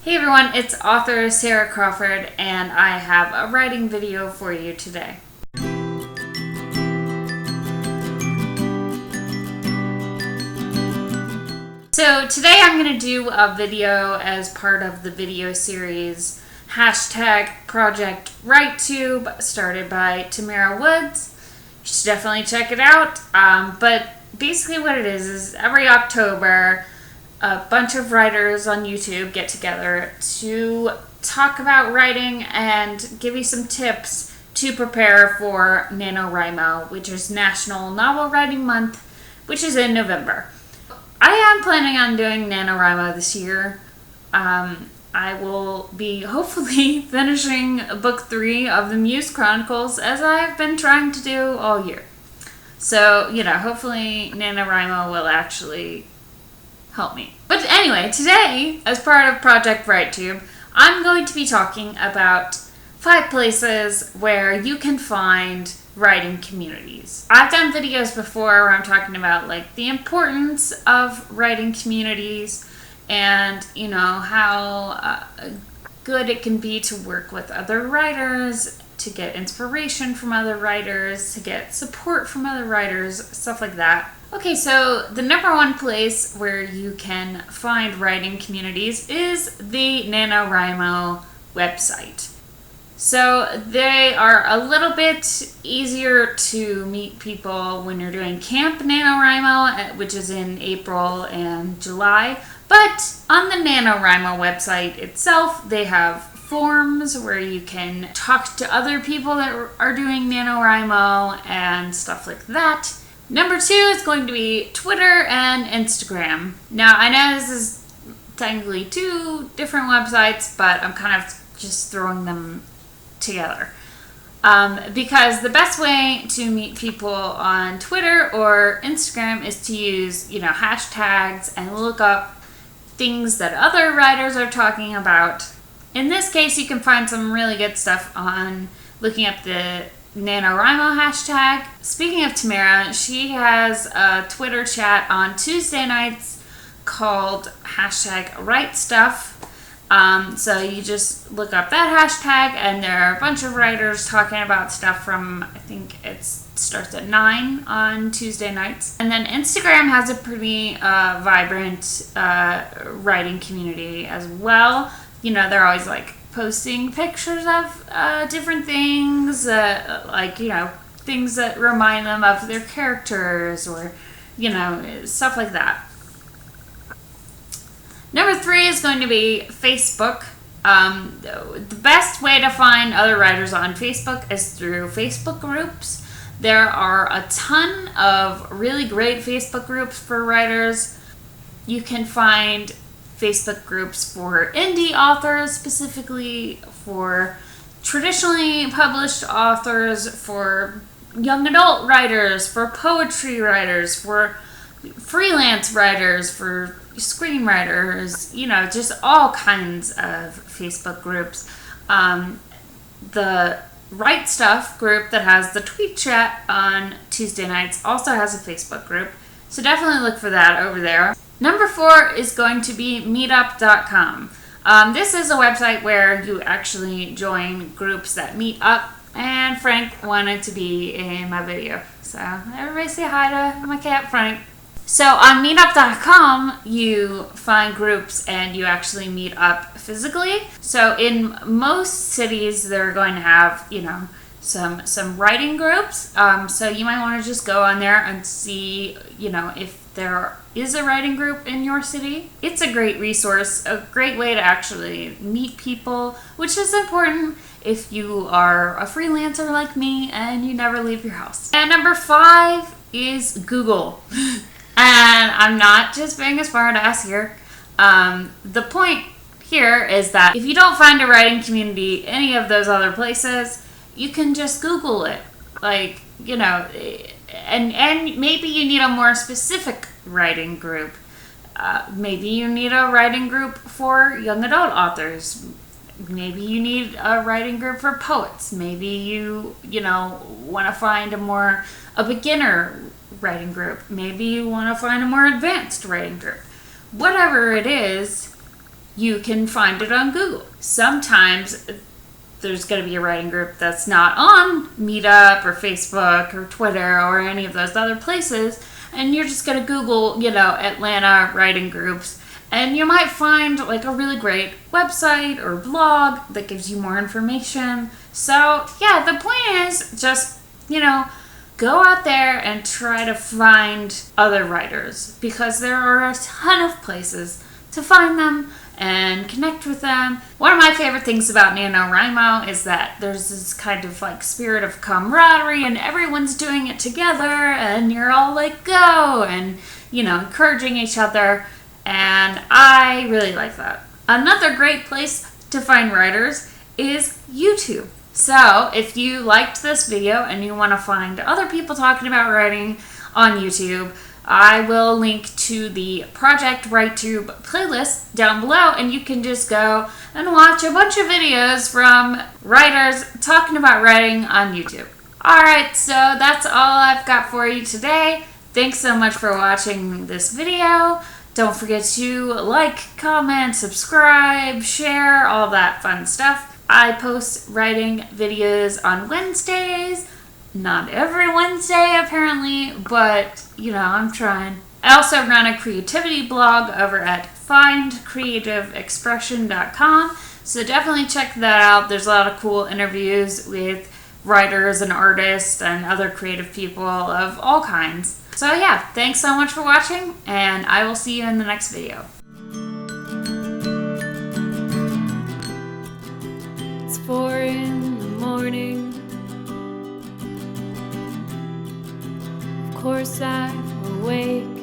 Hey everyone, it's author Sarah Crawford, and I have a writing video for you today. So today I'm going to do a video as part of the video series Project WriteTube, started by Tamara Woods. You should definitely check it out. But basically what it is every October, a bunch of writers on YouTube get together to talk about writing and give you some tips to prepare for Nanowrimo, which is National Novel Writing Month, which is in November. I am planning on doing Nanowrimo this year. I will be hopefully finishing book 3 of the Muse Chronicles, as I've been trying to do all year. So, hopefully Nanowrimo will actually help me. But anyway, today, as part of Project WriteTube, I'm going to be talking about 5 places where you can find writing communities. I've done videos before where I'm talking about the importance of writing communities and how good it can be to work with other writers, to get inspiration from other writers, to get support from other writers, stuff like that. Okay, so the number one place where you can find writing communities is the NaNoWriMo website. So they are a little bit easier to meet people when you're doing Camp NaNoWriMo, which is in April and July. But on the NaNoWriMo website itself, they have forums where you can talk to other people that are doing NaNoWriMo and stuff like that. Number 2 is going to be Twitter and Instagram. Now, I know this is technically 2 different websites, but I'm kind of just throwing them together. Because the best way to meet people on Twitter or Instagram is to use, hashtags and look up things that other writers are talking about. In this case, you can find some really good stuff on looking up the NaNoWriMo hashtag. Speaking of Tamara, she has a Twitter chat on Tuesday nights called #WriteStuff. So you just look up that hashtag, and there are a bunch of writers talking about stuff from, I think it starts at 9 on Tuesday nights. And then Instagram has a pretty vibrant writing community as well. They're always posting pictures of different things, things that remind them of their characters or, stuff like that. Number 3 is going to be Facebook. The best way to find other writers on Facebook is through Facebook groups. There are a ton of really great Facebook groups for writers. You can find Facebook groups for indie authors, specifically for traditionally published authors, for young adult writers, for poetry writers, for freelance writers, for screenwriters, just all kinds of Facebook groups. The Write Stuff group that has the tweet chat on Tuesday nights also has a Facebook group, so definitely look for that over there. Number 4 is going to be Meetup.com. This is a website where you actually join groups that meet up, and Frank wanted to be in my video, so everybody say hi to my cat Frank. So on Meetup.com, you find groups and you actually meet up physically. So in most cities, they're going to have, some writing groups. So you might want to just go on there and see, if there is a writing group in your city. It's a great resource, a great way to actually meet people, which is important if you are a freelancer like me and you never leave your house. And number 5 is Google. And I'm not just being a smart ass here. The point here is that if you don't find a writing community any of those other places, you can just Google it. And maybe you need a more specific writing group. Maybe you need a writing group for young adult authors. Maybe you need a writing group for poets. Maybe you want to find a beginner writing group. Maybe you want to find a more advanced writing group. Whatever it is, you can find it on Google. Sometimes there's going to be a writing group that's not on Meetup or Facebook or Twitter or any of those other places, and you're just going to Google, Atlanta writing groups, and you might find like a really great website or blog that gives you more information. So yeah, the point is just, go out there and try to find other writers, because there are a ton of places to find them and connect with them. One of my favorite things about Nanowrimo is that there's this kind of like spirit of camaraderie, and everyone's doing it together, and you're all like, go, and encouraging each other, and I really like that. Another great place to find writers is YouTube. So if you liked this video and you want to find other people talking about writing on YouTube, I will link to the Project WriteTube playlist down below, and you can just go and watch a bunch of videos from writers talking about writing on YouTube. Alright, so that's all I've got for you today. Thanks so much for watching this video. Don't forget to like, comment, subscribe, share, all that fun stuff. I post writing videos on Wednesdays. Not every Wednesday, apparently, but, I'm trying. I also run a creativity blog over at findcreativeexpression.com, so definitely check that out. There's a lot of cool interviews with writers and artists and other creative people of all kinds. So yeah, thanks so much for watching, and I will see you in the next video. It's 4 in the morning. Of course I'm awake.